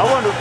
ಅವಂಡು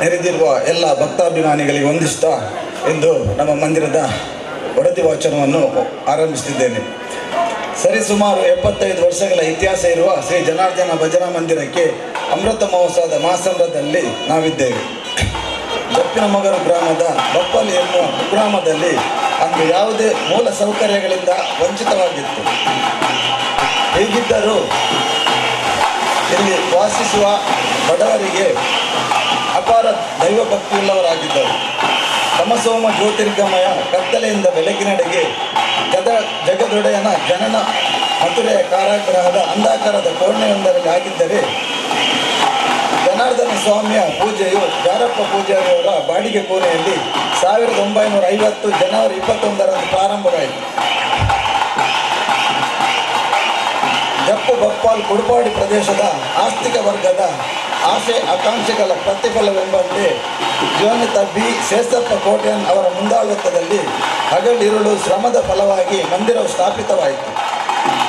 ನೆರೆದಿರುವ ಎಲ್ಲ ಭಕ್ತಾಭಿಮಾನಿಗಳಿಗೆ ವಂದಿಸ್ತಾ ಇಂದು ನಮ್ಮ ಮಂದಿರದ ಒಡತಿ ವಾಚನವನ್ನು ಆರಂಭಿಸುತ್ತಿದ್ದೇನೆ. ಸರಿಸುಮಾರು 75 ವರ್ಷಗಳ ಇತಿಹಾಸ ಇರುವ ಶ್ರೀ ಜನಾರ್ದನ ಭಜನಾ ಮಂದಿರಕ್ಕೆ ಅಮೃತ ಮಹೋತ್ಸವದ ಮಹಾಸಂಭ್ರಮದಲ್ಲಿ ನಾವಿದ್ದೇವೆ. ಜಪ್ಪಿನಮಗರು ಗ್ರಾಮದ ಬಪ್ಪಲಿ ಎನ್ನುವ ಗ್ರಾಮದಲ್ಲಿ ಅಂದು ಯಾವುದೇ ಮೂಲ ಸೌಕರ್ಯಗಳಿಂದ ವಂಚಿತವಾಗಿತ್ತು. ಹೀಗಿದ್ದರೂ ಇಲ್ಲಿ ವಾಸಿಸುವ ಬಡವರಿಗೆ ಅಪಾರ ದೈವ ಭಕ್ತಿಯುಳ್ಳವರಾಗಿದ್ದರು. ತಮಸೋಮ ಜ್ಯೋತಿರ್ಗಮಯ ಕತ್ತಲೆಯಿಂದ ಬೆಳಕಿನೆಡೆಗೆ ಜಗದೊಡೆಯನ ಜನನ ಮಥುರೆಯ ಕಾರಾಗೃಹದ ಅಂಧಾಕಾರದ ಕೋಣೆಯೊಂದರಲ್ಲಿ ಆಗಿದ್ದರೆ ಜನಾರ್ದನ ಸ್ವಾಮಿಯ ಪೂಜೆಯು ಜಾರಪ್ಪ ಪೂಜಾರಿಯವರ ಬಾಡಿಗೆ ಕೋಣೆಯಲ್ಲಿ 1950 ಜನವರಿ 21ರಂದು ಪ್ರಾರಂಭವಾಯಿತು. ಜಪ್ಪು ಬಪ್ಪಾಲ್ ಕುಡುಪಾಡಿ ಪ್ರದೇಶದ ಆಸ್ತಿಕ ವರ್ಗದ ಆಸೆ ಆಕಾಂಕ್ಷೆಗಳ ಪ್ರತಿಫಲವೆಂಬಂತೆ ಜೀವನಿತ ಬಿ ಶೇಷಪ್ಪ ಕೋಟ್ಯನ್ ಅವರ ಮುಂದಾಳತ್ವದಲ್ಲಿ ಹಗಲಿರುಳು ಶ್ರಮದ ಫಲವಾಗಿ ಮಂದಿರವು ಸ್ಥಾಪಿತವಾಯಿತು.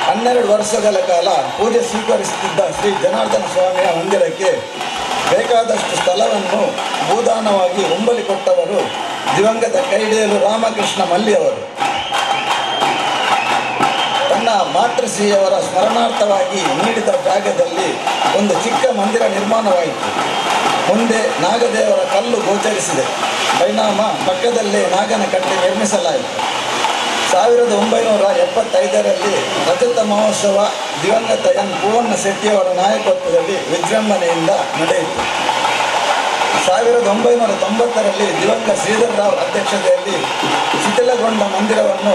12 ವರ್ಷಗಳ ಕಾಲ ಪೂಜೆ ಸ್ವೀಕರಿಸುತ್ತಿದ್ದ ಶ್ರೀ ಜನಾರ್ದನ ಸ್ವಾಮಿಯ ಮಂದಿರಕ್ಕೆ ಬೇಕಾದಷ್ಟು ಸ್ಥಳವನ್ನು ಭೂದಾನವಾಗಿ ಉಂಬಲಿ ಕೊಟ್ಟವರು ದಿವಂಗತ ಕೈಡೇಲು ರಾಮಕೃಷ್ಣ ಮಲ್ಲಿಯವರು. ತನ್ನ ಮಾತೃಶ್ರೀಯವರ ಸ್ಮರಣಾರ್ಥವಾಗಿ ನೀಡಿದ ಜಾಗದಲ್ಲಿ ಒಂದು ಚಿಕ್ಕ ಮಂದಿರ ನಿರ್ಮಾಣವಾಯಿತು. ಮುಂದೆ ನಾಗದೇವರ ಕಲ್ಲು ಗೋಚರಿಸಿದೆ. ಪರಿಣಾಮ ಪಕ್ಕದಲ್ಲೇ ನಾಗನ ಕಟ್ಟೆ ನಿರ್ಮಿಸಲಾಯಿತು. 1975ರಲ್ಲಿ ರಜತ ಮಹೋತ್ಸವ ದಿವಂಗತ ಎನ್ ಪೂವಣ್ಣ ಶೆಟ್ಟಿಯವರ ನಾಯಕತ್ವದಲ್ಲಿ ವಿಜೃಂಭಣೆಯಿಂದ ನಡೆಯಿತು. 1990ರಲ್ಲಿ ದಿವಂಗತ ಶ್ರೀಧರ ರಾವ್ ಅಧ್ಯಕ್ಷತೆಯಲ್ಲಿ ಶಿಥಿಲಗೊಂಡ ಮಂದಿರವನ್ನು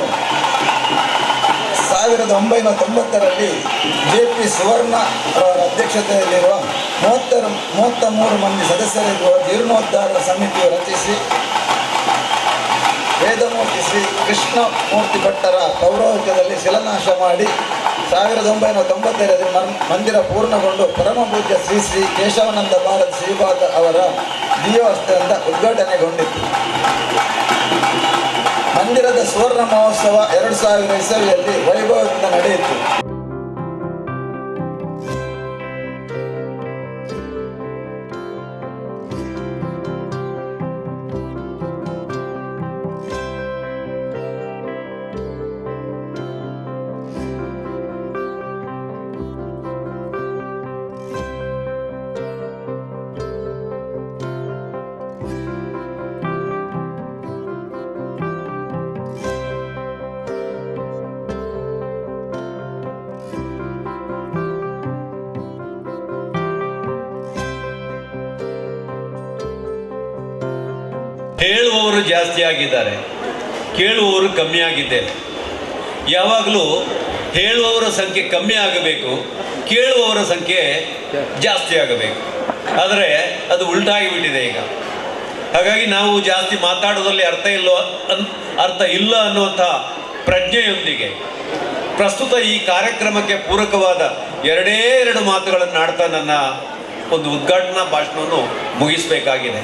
1990ರಲ್ಲಿ JP ಸುವರ್ಣ ಅವರ ಅಧ್ಯಕ್ಷತೆಯಲ್ಲಿರುವ 33 ಮಂದಿ ಸದಸ್ಯರಿರುವ ಜೀರ್ಣೋದ್ಧಾರ ಸಮಿತಿಯು ರಚಿಸಿ ವೇದಮೂರ್ತಿ ಶ್ರೀ ಕೃಷ್ಣಮೂರ್ತಿ ಭಟ್ಟರ ಪೌರೋಹಿತ್ಯದಲ್ಲಿ ಶಿಲಾನ್ಯಾಸ ಮಾಡಿ 1992ರಲ್ಲಿ ಮಂದಿರ ಪೂರ್ಣಗೊಂಡು ಪರಮಪೂಜ್ಯ ಶ್ರೀ ಶ್ರೀ ಕೇಶವಾನಂದ ಭಾರತ್ ಶ್ರೀಪಾದ ಅವರ ಡಿಒ ಹಸ್ತದಿಂದ ಉದ್ಘಾಟನೆಗೊಂಡಿತು. ಮಂದಿರದ ಸುವರ್ಣ ಮಹೋತ್ಸವ 2000 ಇಸವಿಯಲ್ಲಿ ವೈಭವದಿಂದ ನಡೆಯಿತು. ಹೇಳುವವರು ಜಾಸ್ತಿ ಆಗಿದ್ದಾರೆ, ಕೇಳುವವರು ಕಮ್ಮಿ ಆಗಿದ್ದೇವೆ. ಯಾವಾಗಲೂ ಹೇಳುವವರ ಸಂಖ್ಯೆ ಕಮ್ಮಿ ಆಗಬೇಕು, ಕೇಳುವವರ ಸಂಖ್ಯೆ ಜಾಸ್ತಿ ಆಗಬೇಕು. ಆದರೆ ಅದು ಉಲ್ಟಾಗಿಬಿಟ್ಟಿದೆ ಈಗ. ಹಾಗಾಗಿ ನಾವು ಜಾಸ್ತಿ ಮಾತಾಡೋದ್ರಲ್ಲಿ ಅರ್ಥ ಇಲ್ಲ ಅನ್ನುವಂಥ ಪ್ರಜ್ಞೆಯೊಂದಿಗೆ ಪ್ರಸ್ತುತ ಈ ಕಾರ್ಯಕ್ರಮಕ್ಕೆ ಪೂರಕವಾದ 2 ಮಾತುಗಳನ್ನು ಆಡ್ತಾ ನನ್ನ ಒಂದು ಉದ್ಘಾಟನಾ ಭಾಷಣವನ್ನು ಮುಗಿಸಬೇಕಾಗಿದೆ.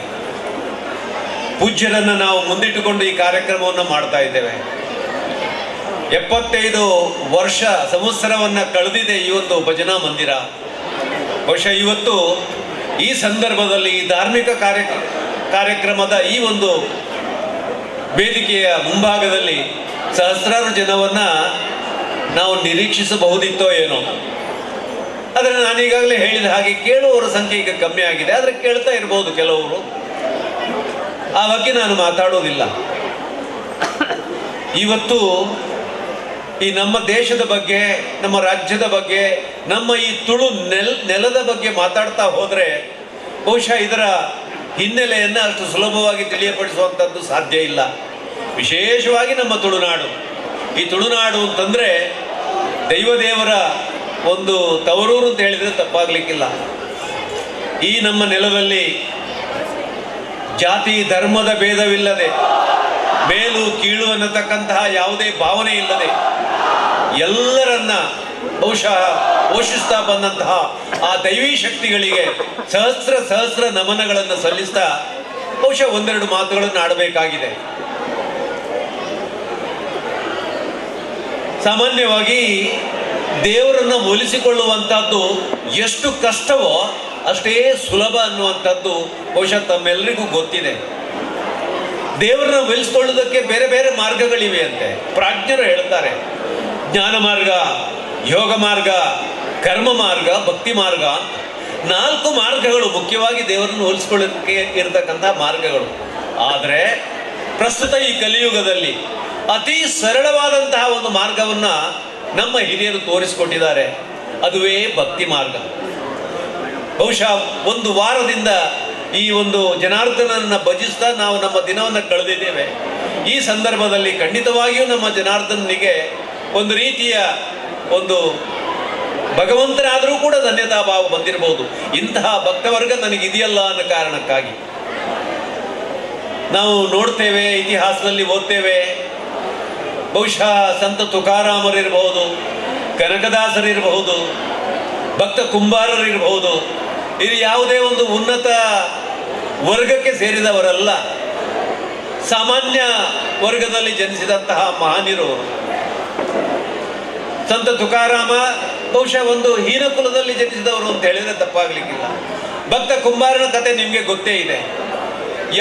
ಪೂಜ್ಯರನ್ನು ನಾವು ಮುಂದಿಟ್ಟುಕೊಂಡು ಈ ಕಾರ್ಯಕ್ರಮವನ್ನು ಮಾಡ್ತಾ ಇದ್ದೇವೆ. 75 ವರ್ಷ ಸಂವತ್ಸರವನ್ನು ಕಳೆದಿದೆ ಈ ಒಂದು ಭಜನಾ ಮಂದಿರ. ಬಹುಶಃ ಇವತ್ತು ಈ ಸಂದರ್ಭದಲ್ಲಿ ಈ ಧಾರ್ಮಿಕ ಕಾರ್ಯಕ್ರಮದ ಈ ಒಂದು ವೇದಿಕೆಯ ಮುಂಭಾಗದಲ್ಲಿ ಸಹಸ್ರಾರು ಜನವನ್ನು ನಾವು ನಿರೀಕ್ಷಿಸಬಹುದಿತ್ತೋ ಏನೋ. ಆದರೆ ನಾನೀಗಾಗಲೇ ಹೇಳಿದ ಹಾಗೆ ಕೇಳುವವರ ಸಂಖ್ಯೆ ಈಗ ಕಮ್ಮಿ ಆಗಿದೆ. ಆದರೆ ಕೇಳ್ತಾ ಇರ್ಬೋದು ಕೆಲವರು, ಆ ಬಗ್ಗೆ ನಾನು ಮಾತಾಡೋದಿಲ್ಲ. ಇವತ್ತು ಈ ನಮ್ಮ ದೇಶದ ಬಗ್ಗೆ, ನಮ್ಮ ರಾಜ್ಯದ ಬಗ್ಗೆ, ನಮ್ಮ ಈ ತುಳು ನೆಲದ ಬಗ್ಗೆ ಮಾತಾಡ್ತಾ ಹೋದರೆ ಬಹುಶಃ ಇದರ ಹಿನ್ನೆಲೆಯನ್ನು ಅಷ್ಟು ಸುಲಭವಾಗಿ ತಿಳಿಯಪಡಿಸುವಂಥದ್ದು ಸಾಧ್ಯ ಇಲ್ಲ. ವಿಶೇಷವಾಗಿ ನಮ್ಮ ತುಳುನಾಡು. ಈ ತುಳುನಾಡು ಅಂತಂದರೆ ದೈವದೇವರ ಒಂದು ತವರೂರು ಅಂತ ಹೇಳಿದರೆ ತಪ್ಪಾಗಲಿಕ್ಕಿಲ್ಲ. ಈ ನಮ್ಮ ನೆಲದಲ್ಲಿ ಜಾತಿ ಧರ್ಮದ ಭೇದವಿಲ್ಲದೆ, ಮೇಲು ಕೀಳು ಅನ್ನತಕ್ಕಂತಹ ಯಾವುದೇ ಭಾವನೆ ಇಲ್ಲದೆ ಎಲ್ಲರನ್ನ ಬಹುಶಃ ಪೋಷಿಸ್ತಾ ಬಂದಂತಹ ಆ ದೈವೀ ಶಕ್ತಿಗಳಿಗೆ ಸಹಸ್ರ ನಮನಗಳನ್ನು ಸಲ್ಲಿಸ್ತಾ ಬಹುಶಃ 1-2 ಮಾತುಗಳನ್ನು ಆಡಬೇಕಾಗಿದೆ. ಸಾಮಾನ್ಯವಾಗಿ ದೇವರನ್ನು ಒಲಿಸಿಕೊಳ್ಳುವಂಥದ್ದು ಎಷ್ಟು ಕಷ್ಟವೋ ಅಷ್ಟೇ ಸುಲಭ ಅನ್ನುವಂಥದ್ದು ಬಹುಶಃ ತಮ್ಮೆಲ್ಲರಿಗೂ ಗೊತ್ತಿದೆ. ದೇವರನ್ನ ಒಲಿಸಿಕೊಳ್ಳುವುದಕ್ಕೆ ಬೇರೆ ಬೇರೆ ಮಾರ್ಗಗಳಿವೆ ಅಂತೆ ಪ್ರಾಜ್ಞರು ಹೇಳ್ತಾರೆ. ಜ್ಞಾನ ಮಾರ್ಗ, ಯೋಗ ಮಾರ್ಗ, ಕರ್ಮ ಮಾರ್ಗ, ಭಕ್ತಿ ಮಾರ್ಗ ಅಂತ 4 ಮಾರ್ಗಗಳು ಮುಖ್ಯವಾಗಿ ದೇವರನ್ನು ಹೋಲಿಸಿಕೊಳ್ಳೋದಕ್ಕೆ ಇರತಕ್ಕಂಥ ಮಾರ್ಗಗಳು. ಆದರೆ ಪ್ರಸ್ತುತ ಈ ಕಲಿಯುಗದಲ್ಲಿ ಅತಿ ಸರಳವಾದಂತಹ ಒಂದು ಮಾರ್ಗವನ್ನು ನಮ್ಮ ಹಿರಿಯರು ತೋರಿಸಿಕೊಟ್ಟಿದ್ದಾರೆ. ಅದುವೇ ಭಕ್ತಿ ಮಾರ್ಗ. ಬಹುಶಃ 1 ವಾರದಿಂದ ಈ ಒಂದು ಜನಾರ್ದನನ್ನು ಭಜಿಸ್ತಾ ನಾವು ನಮ್ಮ ದಿನವನ್ನು ಕಳೆದಿದ್ದೇವೆ. ಈ ಸಂದರ್ಭದಲ್ಲಿ ಖಂಡಿತವಾಗಿಯೂ ನಮ್ಮ ಜನಾರ್ದನಿಗೆ ಒಂದು ರೀತಿಯ ಒಂದು ಭಗವಂತನಾದರೂ ಕೂಡ ಧನ್ಯತಾ ಭಾವ ಬಂದಿರಬಹುದು. ಇಂತಹ ಭಕ್ತವರ್ಗ ನನಗಿದೆಯಲ್ಲ ಅನ್ನೋ ಕಾರಣಕ್ಕಾಗಿ ನಾವು ನೋಡ್ತೇವೆ, ಇತಿಹಾಸದಲ್ಲಿ ಓದ್ತೇವೆ. ಬಹುಶಃ ಸಂತ ತುಕಾರಾಮರಿರಬಹುದು, ಕನಕದಾಸರಿರಬಹುದು, ಭಕ್ತ ಕುಂಬಾರರಿರಬಹುದು, ಇದು ಯಾವುದೇ ಒಂದು ಉನ್ನತ ವರ್ಗಕ್ಕೆ ಸೇರಿದವರಲ್ಲ. ಸಾಮಾನ್ಯ ವರ್ಗದಲ್ಲಿ ಜನಿಸಿದಂತಹ ಮಹಾನೀರು ಸಂತ ತುಕಾರಾಮ ಬಹುಶಃ ಒಂದು ಹೀನ ಕುಲದಲ್ಲಿ ಜನಿಸಿದವರು ಅಂತ ಹೇಳಿದ್ರೆ ತಪ್ಪಾಗ್ಲಿಕ್ಕಿಲ್ಲ. ಭಕ್ತ ಕುಂಬಾರನ ಕತೆ ನಿಮಗೆ ಗೊತ್ತೇ ಇದೆ.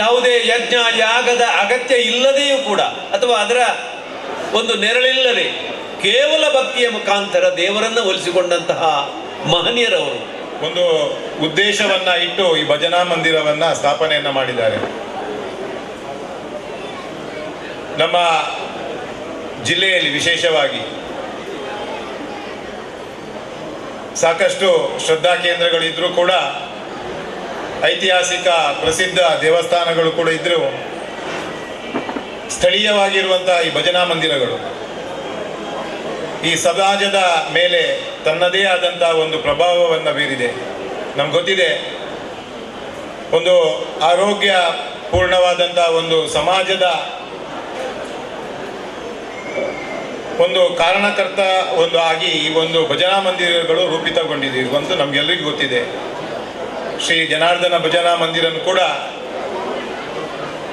ಯಾವುದೇ ಯಜ್ಞ ಯಾಗದ ಅಗತ್ಯ ಇಲ್ಲದೆಯೂ ಕೂಡ, ಅಥವಾ ಅದರ ಒಂದು ನೆರಳಿಲ್ಲದೆ ಕೇವಲ ಭಕ್ತಿಯ ಮುಖಾಂತರ ದೇವರನ್ನ ಒಲಿಸಿಕೊಂಡಂತಹ ಮಹನೀಯರವರು. ಒಂದು ಉದ್ದೇಶವನ್ನ ಇಟ್ಟು ಈ ಭಜನಾ ಮಂದಿರವನ್ನ ಸ್ಥಾಪನೆಯನ್ನ ಮಾಡಿದ್ದಾರೆ. ನಮ್ಮ ಜಿಲ್ಲೆಯಲ್ಲಿ ವಿಶೇಷವಾಗಿ ಸಾಕಷ್ಟು ಶ್ರದ್ಧಾ ಕೇಂದ್ರಗಳಿದ್ರೂ ಕೂಡ, ಐತಿಹಾಸಿಕ ಪ್ರಸಿದ್ಧ ದೇವಸ್ಥಾನಗಳು ಕೂಡ ಇದ್ರೂ, ಸ್ಥಳೀಯವಾಗಿರುವಂತಹ ಈ ಭಜನಾ ಮಂದಿರಗಳು ಈ ಸಮಾಜದ ಮೇಲೆ ತನ್ನದೇ ಆದಂತಹ ಒಂದು ಪ್ರಭಾವವನ್ನು ಬೀರಿದೆ. ನಮ್ಗೆ ಗೊತ್ತಿದೆ, ಒಂದು ಆರೋಗ್ಯ ಪೂರ್ಣವಾದಂತಹ ಒಂದು ಸಮಾಜದ ಒಂದು ಕಾರಣಕರ್ತ ಒಂದು ಆಗಿ ಈ ಒಂದು ಭಜನಾ ಮಂದಿರಗಳು ರೂಪಿತಗೊಂಡಿದೆ ಅಂತ ನಮ್ಗೆಲ್ಲರಿಗೂ ಗೊತ್ತಿದೆ. ಶ್ರೀ ಜನಾರ್ದನ ಭಜನಾ ಮಂದಿರನು ಕೂಡ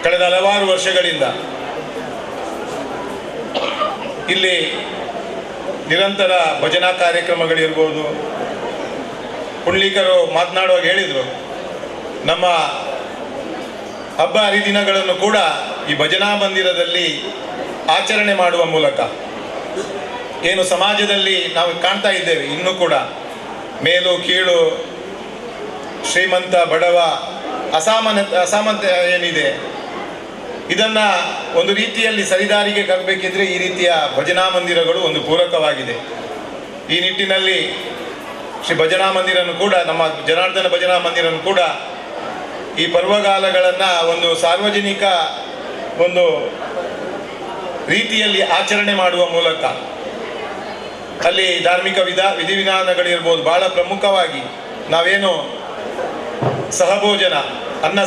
ಕಳೆದ ಹಲವಾರು ವರ್ಷಗಳಿಂದ ಇಲ್ಲಿ ನಿರಂತರ ಭಜನಾ ಕಾರ್ಯಕ್ರಮಗಳಿರ್ಬೋದು. ಪುಂಡ್ಲಿಕರು ಮಾತನಾಡುವಾಗ ಹೇಳಿದರು, ನಮ್ಮ ಹಬ್ಬ ಹರಿದಿನಗಳನ್ನು ಕೂಡ ಈ ಭಜನಾ ಮಂದಿರದಲ್ಲಿ ಆಚರಣೆ ಮಾಡುವ ಮೂಲಕ ಏನು ಸಮಾಜದಲ್ಲಿ ನಾವು ಕಾಣ್ತಾ ಇದ್ದೇವೆ, ಇನ್ನೂ ಕೂಡ ಮೇಲು ಕೀಳು, ಶ್ರೀಮಂತ ಬಡವ, ಅಸಾಮಂತ ಏನಿದೆ, ಇದನ್ನ ಒಂದು ರೀತಿಯಲ್ಲಿ ಸರಿದಾರಿಗೆ ತರಬೇಕಿದ್ರೆ ಈ ರೀತಿಯ ಭಜನಾ ಮಂದಿರಗಳು ಒಂದು ಪೂರಕವಾಗಿದೆ. ಈ ನಿಟ್ಟಿನಲ್ಲಿ ಶ್ರೀ ಭಜನಾ ಮಂದಿರನು ಕೂಡ, ನಮ್ಮ ಜನಾರ್ದನ ಭಜನಾ ಮಂದಿರನು ಕೂಡ ಈ ಪರ್ವಕಾಲಗಳನ್ನು ಒಂದು ಸಾರ್ವಜನಿಕ ಒಂದು ರೀತಿಯಲ್ಲಿ ಆಚರಣೆ ಮಾಡುವ ಮೂಲಕ ಅಲ್ಲಿ ಧಾರ್ಮಿಕ ವಿಧಿವಿಧಾನಗಳಿರ್ಬೋದು. ಬಹಳ ಪ್ರಮುಖವಾಗಿ ನಾವೇನು ಸಹಭೋಜನ, ಅನ್ನ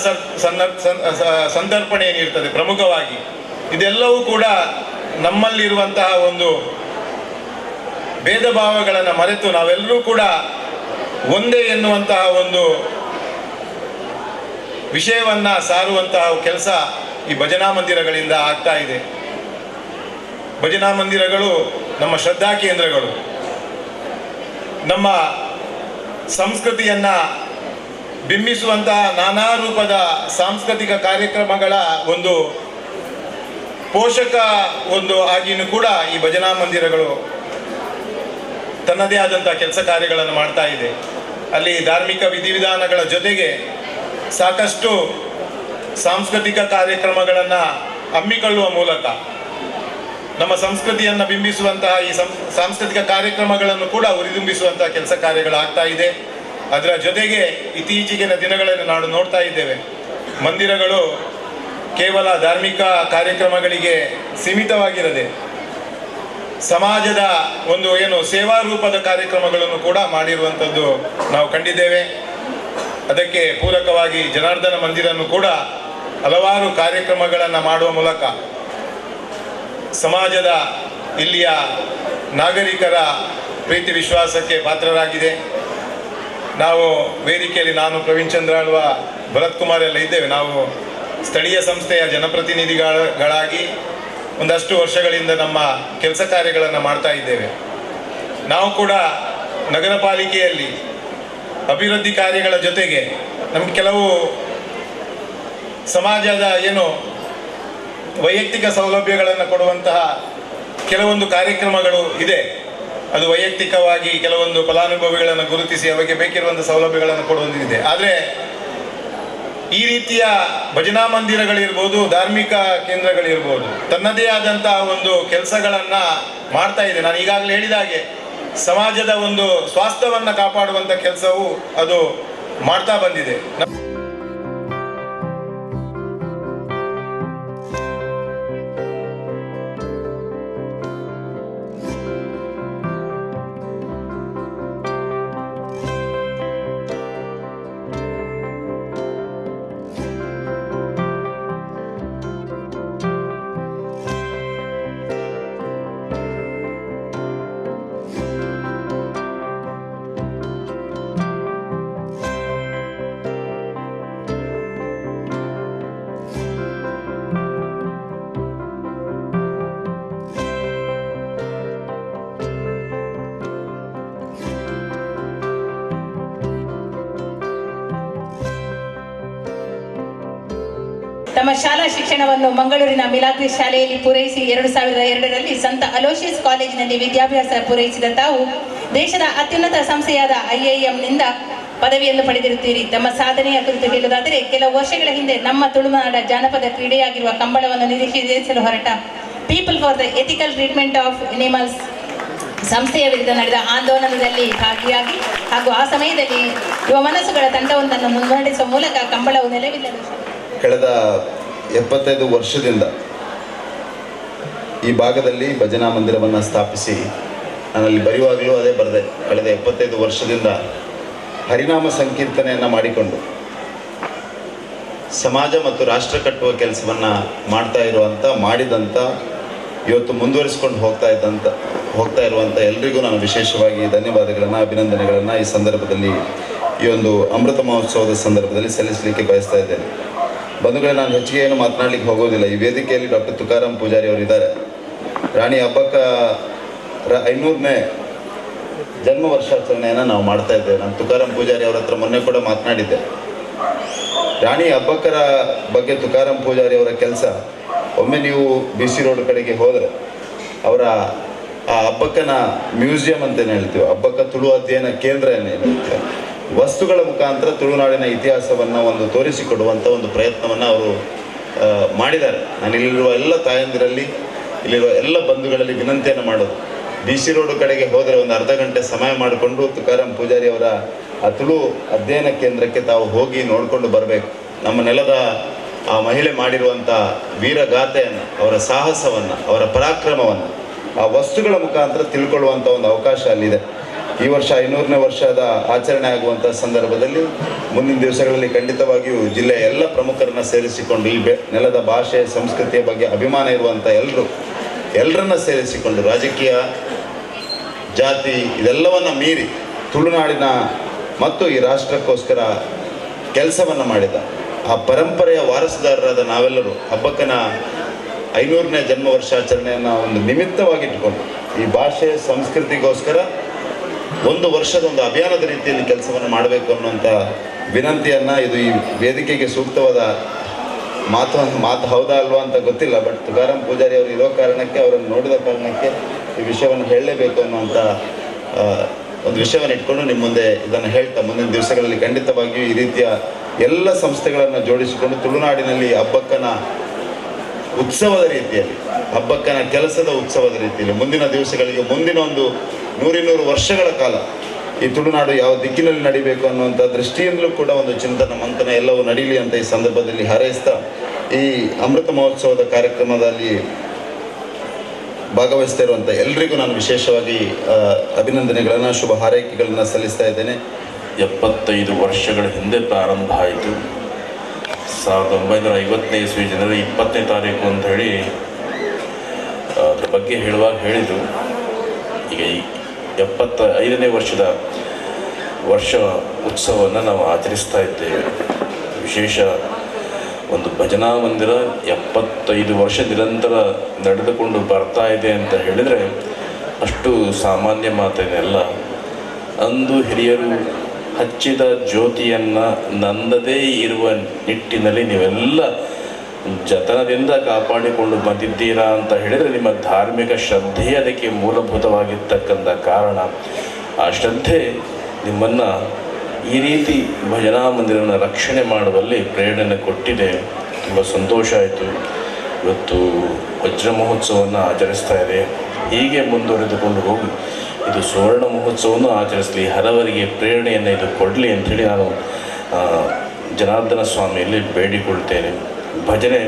ಸಂತರ್ಪಣೆ ಏನಿರ್ತದೆ ಪ್ರಮುಖವಾಗಿ, ಇದೆಲ್ಲವೂ ಕೂಡ ನಮ್ಮಲ್ಲಿರುವಂತಹ ಒಂದು ಭೇದ ಭಾವಗಳನ್ನು ಮರೆತು ನಾವೆಲ್ಲರೂ ಕೂಡ ಒಂದೇ ಎನ್ನುವಂತಹ ಒಂದು ವಿಷಯವನ್ನ ಸಾರುವಂತಹ ಕೆಲಸ ಈ ಭಜನಾ ಮಂದಿರಗಳಿಂದ ಆಗ್ತಾ ಇದೆ. ಭಜನಾ ಮಂದಿರಗಳು ನಮ್ಮ ಶ್ರದ್ಧಾ ಕೇಂದ್ರಗಳು, ನಮ್ಮ ಸಂಸ್ಕೃತಿಯನ್ನ ಬಿಂಬಿಸುವಂತಹ ನಾನಾ ರೂಪದ ಸಾಂಸ್ಕೃತಿಕ ಕಾರ್ಯಕ್ರಮಗಳ ಒಂದು ಪೋಷಕ ಒಂದು ಆಗಿನೂ ಕೂಡ ಈ ಭಜನಾ ಮಂದಿರಗಳು ತನ್ನದೇ ಆದಂತಹ ಕೆಲಸ ಕಾರ್ಯಗಳನ್ನು ಮಾಡ್ತಾ ಇದೆ. ಅಲ್ಲಿ ಧಾರ್ಮಿಕ ವಿಧಿವಿಧಾನಗಳ ಜೊತೆಗೆ ಸಾಕಷ್ಟು ಸಾಂಸ್ಕೃತಿಕ ಕಾರ್ಯಕ್ರಮಗಳನ್ನು ಹಮ್ಮಿಕೊಳ್ಳುವ ಮೂಲಕ ನಮ್ಮ ಸಂಸ್ಕೃತಿಯನ್ನು ಬಿಂಬಿಸುವಂತಹ ಈ ಸಾಂಸ್ಕೃತಿಕ ಕಾರ್ಯಕ್ರಮಗಳನ್ನು ಕೂಡ ಉರಿದುಂಬಿಸುವಂತಹ ಕೆಲಸ ಕಾರ್ಯಗಳಾಗ್ತಾ ಇದೆ. ಅದರ ಜೊತೆಗೆ ಇತ್ತೀಚಿನ ದಿನಗಳಲ್ಲಿ ನಾವು ನೋಡ್ತಾ ಇದ್ದೇವೆ, ಮಂದಿರಗಳು ಕೇವಲ ಧಾರ್ಮಿಕ ಕಾರ್ಯಕ್ರಮಗಳಿಗೆ ಸೀಮಿತವಾಗಿರದೆ ಸಮಾಜದ ಒಂದು ಏನು ಸೇವಾ ರೂಪದ ಕಾರ್ಯಕ್ರಮಗಳನ್ನು ಕೂಡ ಮಾಡಿರುವಂಥದ್ದು ನಾವು ಕಂಡಿದ್ದೇವೆ. ಅದಕ್ಕೆ ಪೂರಕವಾಗಿ ಜನಾರ್ದನ ಮಂದಿರನ್ನು ಕೂಡ ಹಲವಾರು ಕಾರ್ಯಕ್ರಮಗಳನ್ನು ಮಾಡುವ ಮೂಲಕ ಸಮಾಜದ ಇಲ್ಲಿಯ ನಾಗರಿಕರ ಪ್ರೀತಿ ವಿಶ್ವಾಸಕ್ಕೆ ಪಾತ್ರರಾಗಿದೆ. ನಾವು ವೇದಿಕೆಯಲ್ಲಿ ನಾನು ಪ್ರವೀಣ್ ಚಂದ್ರ ಅಳ್ವ, ಭರತ್ ಕುಮಾರ್ ಎಲ್ಲ ಇದ್ದೇವೆ. ನಾವು ಸ್ಥಳೀಯ ಸಂಸ್ಥೆಯ ಜನಪ್ರತಿನಿಧಿಗಳಾಗಿ ಒಂದಷ್ಟು ವರ್ಷಗಳಿಂದ ನಮ್ಮ ಕೆಲಸ ಕಾರ್ಯಗಳನ್ನು ಮಾಡ್ತಾ ಇದ್ದೇವೆ. ನಾವು ಕೂಡ ನಗರ ಪಾಲಿಕೆಯಲ್ಲಿ ಅಭಿವೃದ್ಧಿ ಕಾರ್ಯಗಳ ಜೊತೆಗೆ ನಮಗೆ ಕೆಲವು ಸಮಾಜದ ಏನು ವೈಯಕ್ತಿಕ ಸೌಲಭ್ಯಗಳನ್ನು ಕೊಡುವಂತಹ ಕೆಲವೊಂದು ಕಾರ್ಯಕ್ರಮಗಳು ಇದೆ. ಅದು ವೈಯಕ್ತಿಕವಾಗಿ ಕೆಲವೊಂದು ಫಲಾನುಭವಿಗಳನ್ನು ಗುರುತಿಸಿ ಅವರಿಗೆ ಬೇಕಿರುವಂಥ ಸೌಲಭ್ಯಗಳನ್ನು ಕೊಡುವಂತಿದೆ. ಆದರೆ ಈ ರೀತಿಯ ಭಜನಾ ಮಂದಿರಗಳಿರ್ಬೋದು, ಧಾರ್ಮಿಕ ಕೇಂದ್ರಗಳಿರ್ಬೋದು, ತನ್ನದೇ ಆದಂತಹ ಒಂದು ಕೆಲಸಗಳನ್ನು ಮಾಡ್ತಾ ಇದೆ. ನಾನು ಈಗಾಗಲೇ ಹೇಳಿದ ಹಾಗೆ ಸಮಾಜದ ಒಂದು ಸ್ವಾಸ್ಥ್ಯವನ್ನು ಕಾಪಾಡುವಂಥ ಕೆಲಸವು ಅದು ಮಾಡ್ತಾ ಬಂದಿದೆ. ತಮ್ಮ ಶಾಲಾ ಶಿಕ್ಷಣವನ್ನು ಮಂಗಳೂರಿನ ಮಿಲಾಗ್ರಿ ಶಾಲೆಯಲ್ಲಿ ಪೂರೈಸಿ 2002ರಲ್ಲಿ ಸಂತ ಅಲೋಶಿಯಸ್ ಕಾಲೇಜಿನಲ್ಲಿ ವಿದ್ಯಾಭ್ಯಾಸ ಪೂರೈಸಿದ ತಾವು ದೇಶದ ಅತ್ಯುನ್ನತ ಸಂಸ್ಥೆಯಾದ IIMನಿಂದ ಪದವಿಯನ್ನು ಪಡೆದಿರುತ್ತೀರಿ. ತಮ್ಮ ಸಾಧನೆಯ ಕುರಿತು ಹೇಳುವುದಾದರೆ, ಕೆಲವು ವರ್ಷಗಳ ಹಿಂದೆ ನಮ್ಮ ತುಳುನಾಡ ಜಾನಪದ ಕ್ರೀಡೆಯಾಗಿರುವ ಕಂಬಳವನ್ನು ನಿಷೇಧಿಸಲು ಹೊರಟ people for the ethical treatment of animals ಸಂಸ್ಥೆಯ ವಿರುದ್ಧ ನಡೆದ ಆಂದೋಲನದಲ್ಲಿ ಭಾಗಿಯಾಗಿ ಹಾಗೂ ಆ ಸಮಯದಲ್ಲಿ ಯುವ ಮನಸ್ಸುಗಳ ತಂಡವೊಂದನ್ನು ಮುನ್ನಡೆಸುವ ಮೂಲಕ ಕಂಬಳವು ನೆಲವಿಲ್ಲದು. ಕಳೆದ 75 ವರ್ಷದಿಂದ ಈ ಭಾಗದಲ್ಲಿ ಭಜನಾ ಮಂದಿರವನ್ನು ಸ್ಥಾಪಿಸಿ, ನಾನಲ್ಲಿ ಬರೆಯುವಾಗಲೂ ಅದೇ ಬರೆದೆ, ಕಳೆದ 75 ವರ್ಷದಿಂದ ಹರಿನಾಮ ಸಂಕೀರ್ತನೆಯನ್ನು ಮಾಡಿಕೊಂಡು ಸಮಾಜ ಮತ್ತು ರಾಷ್ಟ್ರ ಕಟ್ಟುವ ಕೆಲಸವನ್ನು ಮಾಡಿದಂಥ ಇವತ್ತು ಮುಂದುವರಿಸಿಕೊಂಡು ಹೋಗ್ತಾ ಇರುವಂಥ ಎಲ್ರಿಗೂ ನಾನು ವಿಶೇಷವಾಗಿ ಧನ್ಯವಾದಗಳನ್ನು, ಅಭಿನಂದನೆಗಳನ್ನು ಈ ಸಂದರ್ಭದಲ್ಲಿ, ಈ ಒಂದು ಅಮೃತ ಮಹೋತ್ಸವದ ಸಂದರ್ಭದಲ್ಲಿ ಸಲ್ಲಿಸಲಿಕ್ಕೆ ಬಯಸ್ತಾ ಇದ್ದೇನೆ. ಬಂಧುಗಳೇ, ನಾನು ಹೆಚ್ಚಿಗೆ ಏನು ಮಾತನಾಡಲಿಕ್ಕೆ ಹೋಗೋದಿಲ್ಲ. ಈ ವೇದಿಕೆಯಲ್ಲಿ ಡಾಕ್ಟರ್ ತುಕಾರಾಮ್ ಪೂಜಾರಿ ಅವರಿದ್ದಾರೆ. ರಾಣಿ ಅಬ್ಬಕ್ಕರ 500ನೇ ಜನ್ಮ ವರ್ಷಾಚರಣೆಯನ್ನು ನಾವು ಮಾಡ್ತಾ ಇದ್ದೇವೆ. ನಾನು ತುಕಾರಾಮ್ ಪೂಜಾರಿ ಅವರ ಹತ್ರ ಮೊನ್ನೆ ಕೂಡ ಮಾತನಾಡಿದ್ದೆ. ರಾಣಿ ಅಬ್ಬಕ್ಕರ ಬಗ್ಗೆ ತುಕಾರಾಮ್ ಪೂಜಾರಿ ಅವರ ಕೆಲಸ, ಒಮ್ಮೆ ನೀವು BC ರೋಡ್ ಕಡೆಗೆ ಹೋದರೆ ಅವರ ಆ ಅಬ್ಬಕ್ಕನ ಮ್ಯೂಸಿಯಂ ಅಂತೇನು ಹೇಳ್ತೀವಿ, ಅಬ್ಬಕ್ಕ ತುಳು ಅಧ್ಯಯನ ಕೇಂದ್ರ ಏನು ಹೇಳ್ತೀವಿ, ವಸ್ತುಗಳ ಮುಖಾಂತರ ತುಳುನಾಡಿನ ಇತಿಹಾಸವನ್ನು ಒಂದು ತೋರಿಸಿಕೊಡುವಂಥ ಒಂದು ಪ್ರಯತ್ನವನ್ನು ಅವರು ಮಾಡಿದ್ದಾರೆ. ನಾನು ಇಲ್ಲಿರುವ ಎಲ್ಲ ತಾಯಂದಿರಲ್ಲಿ, ಇಲ್ಲಿರುವ ಎಲ್ಲ ಬಂಧುಗಳಲ್ಲಿ ವಿನಂತಿಯನ್ನು ಮಾಡೋದು, BC ರೋಡ್ ಕಡೆಗೆ ಹೋದರೆ ಒಂದು ಅರ್ಧ ಗಂಟೆ ಸಮಯ ಮಾಡಿಕೊಂಡು ತುಕಾರಾಮ್ ಪೂಜಾರಿ ಅವರ ಆ ತುಳು ಅಧ್ಯಯನ ಕೇಂದ್ರಕ್ಕೆ ತಾವು ಹೋಗಿ ನೋಡಿಕೊಂಡು ಬರಬೇಕು. ನಮ್ಮ ನೆಲದ ಆ ಮಹಿಳೆ ಮಾಡಿರುವಂಥ ವೀರಗಾಥೆಯನ್ನು, ಅವರ ಸಾಹಸವನ್ನು, ಅವರ ಪರಾಕ್ರಮವನ್ನು ಆ ವಸ್ತುಗಳ ಮುಖಾಂತರ ತಿಳ್ಕೊಳ್ಳುವಂಥ ಒಂದು ಅವಕಾಶ ಅಲ್ಲಿದೆ. ಈ ವರ್ಷ 500ನೇ ವರ್ಷದ ಆಚರಣೆ ಆಗುವಂಥ ಸಂದರ್ಭದಲ್ಲಿ ಮುಂದಿನ ದಿವಸಗಳಲ್ಲಿ ಖಂಡಿತವಾಗಿಯೂ ಜಿಲ್ಲೆಯ ಎಲ್ಲ ಪ್ರಮುಖರನ್ನು ಸೇರಿಸಿಕೊಂಡು, ಈ ನೆಲದ ಭಾಷೆ ಸಂಸ್ಕೃತಿಯ ಬಗ್ಗೆ ಅಭಿಮಾನ ಇರುವಂಥ ಎಲ್ಲರನ್ನ ಸೇರಿಸಿಕೊಂಡು, ರಾಜಕೀಯ ಜಾತಿ ಇದೆಲ್ಲವನ್ನು ಮೀರಿ ತುಳುನಾಡಿನ ಮತ್ತು ಈ ರಾಷ್ಟ್ರಕ್ಕೋಸ್ಕರ ಕೆಲಸವನ್ನು ಮಾಡಿದ ಆ ಪರಂಪರೆಯ ವಾರಸುದಾರರಾದ ನಾವೆಲ್ಲರೂ ಅಬ್ಬಕ್ಕನ 500ನೇ ಜನ್ಮ ವರ್ಷಾಚರಣೆಯನ್ನು ಒಂದು ನಿಮಿತ್ತವಾಗಿಟ್ಟುಕೊಂಡು ಈ ಭಾಷೆ ಸಂಸ್ಕೃತಿಗೋಸ್ಕರ ಒಂದು ವರ್ಷದ ಒಂದು ಅಭಿಯಾನದ ರೀತಿಯಲ್ಲಿ ಕೆಲಸವನ್ನು ಮಾಡಬೇಕು ಅನ್ನುವಂಥ ವಿನಂತಿಯನ್ನು, ಇದು ಈ ವೇದಿಕೆಗೆ ಸೂಕ್ತವಾದ ಮಾತು ಹೌದಾ ಅಲ್ವಾ ಅಂತ ಗೊತ್ತಿಲ್ಲ, ಬಟ್ ತುಕಾರಾಮ್ ಪೂಜಾರಿ ಅವರು ಇರೋ ಕಾರಣಕ್ಕೆ, ಅವರನ್ನು ನೋಡಿದ ಕಾರಣಕ್ಕೆ ಈ ವಿಷಯವನ್ನು ಹೇಳಲೇಬೇಕು ಅನ್ನುವಂಥ ಒಂದು ವಿಷಯವನ್ನು ಇಟ್ಕೊಂಡು ನಿಮ್ಮ ಮುಂದೆ ಇದನ್ನು ಹೇಳ್ತಾ, ಮುಂದಿನ ದಿವಸಗಳಲ್ಲಿ ಖಂಡಿತವಾಗಿಯೂ ಈ ರೀತಿಯ ಎಲ್ಲ ಸಂಸ್ಥೆಗಳನ್ನು ಜೋಡಿಸಿಕೊಂಡು ತುಳುನಾಡಿನಲ್ಲಿ ಹಬ್ಬಕ್ಕನ ಉತ್ಸವದ ರೀತಿಯಲ್ಲಿ, ಹಬ್ಬಕ್ಕನ ಕೆಲಸದ ಉತ್ಸವದ ರೀತಿಯಲ್ಲಿ ಮುಂದಿನ ದಿವಸಗಳಿಗೆ, ಮುಂದಿನ ಒಂದು 100 ವರ್ಷಗಳ ಕಾಲ ಈ ತುಳುನಾಡು ಯಾವ ದಿಕ್ಕಿನಲ್ಲಿ ನಡಿಬೇಕು ಅನ್ನುವಂಥ ದೃಷ್ಟಿಯಿಂದಲೂ ಕೂಡ ಒಂದು ಚಿಂತನ ಮಂಥನ ಎಲ್ಲವೂ ನಡೀಲಿ ಅಂತ ಈ ಸಂದರ್ಭದಲ್ಲಿ ಹಾರೈಸ್ತಾ, ಈ ಅಮೃತ ಮಹೋತ್ಸವದ ಕಾರ್ಯಕ್ರಮದಲ್ಲಿ ಭಾಗವಹಿಸ್ತಾ ಇರುವಂಥ ಎಲ್ರಿಗೂ ನಾನು ವಿಶೇಷವಾಗಿ ಅಭಿನಂದನೆಗಳನ್ನು, ಶುಭ ಹಾರೈಕೆಗಳನ್ನು ಸಲ್ಲಿಸ್ತಾ ಇದ್ದೇನೆ. 75 ವರ್ಷಗಳ ಹಿಂದೆ ಪ್ರಾರಂಭ ಆಯಿತು. 1950ನೇ ಇಸ್ವಿ ಜನವರಿ 20ನೇ ತಾರೀಕು ಅಂತ ಹೇಳಿ ಅದ್ರ ಬಗ್ಗೆ ಹೇಳಿದರು. ಈಗ 75ನೇ ವರ್ಷ ಉತ್ಸವವನ್ನು ನಾವು ಆಚರಿಸ್ತಾ ಇದ್ದೇವೆ. ವಿಶೇಷ ಒಂದು ಭಜನಾ ಮಂದಿರ 75 ವರ್ಷ ನಿರಂತರ ನಡೆದುಕೊಂಡು ಬರ್ತಾ ಇದೆ ಅಂತ ಹೇಳಿದರೆ ಅಷ್ಟು ಸಾಮಾನ್ಯ ಮಾತೇನೆಲ್ಲ. ಅಂದು ಹಿರಿಯರು ಹಚ್ಚಿದ ಜ್ಯೋತಿಯನ್ನು ನಂದದೇ ಇರುವ ನಿಟ್ಟಿನಲ್ಲಿ ನೀವೆಲ್ಲ ಜತನದಿಂದ ಕಾಪಾಡಿಕೊಂಡು ಬಂದಿದ್ದೀರಾ ಅಂತ ಹೇಳಿದರೆ ನಿಮ್ಮ ಧಾರ್ಮಿಕ ಶ್ರದ್ಧೆ ಅದಕ್ಕೆ ಮೂಲಭೂತವಾಗಿರ್ತಕ್ಕಂಥ ಕಾರಣ. ಆ ಶ್ರದ್ಧೆ ನಿಮ್ಮನ್ನು ಈ ರೀತಿ ಭಜನಾ ಮಂದಿರನ ರಕ್ಷಣೆ ಮಾಡುವಲ್ಲಿ ಪ್ರೇರಣೆ ಕೊಟ್ಟಿದೆ. ತುಂಬ ಸಂತೋಷ ಆಯಿತು. ಇವತ್ತು ವಜ್ರ ಮಹೋತ್ಸವವನ್ನು ಆಚರಿಸ್ತಾ ಇದೆ. ಹೀಗೆ ಮುಂದುವರೆದುಕೊಂಡು ಹೋಗಿ ಇದು ಸುವರ್ಣ ಮಹೋತ್ಸವವನ್ನು ಆಚರಿಸಲಿ, ಹಲವರಿಗೆ ಪ್ರೇರಣೆಯನ್ನು ಇದು ಕೊಡಲಿ ಅಂಥೇಳಿ ನಾನು ಜನಾರ್ದನ ಸ್ವಾಮಿಯಲ್ಲಿ ಬೇಡಿಕೊಳ್ತೇನೆ. ಭಜನೆ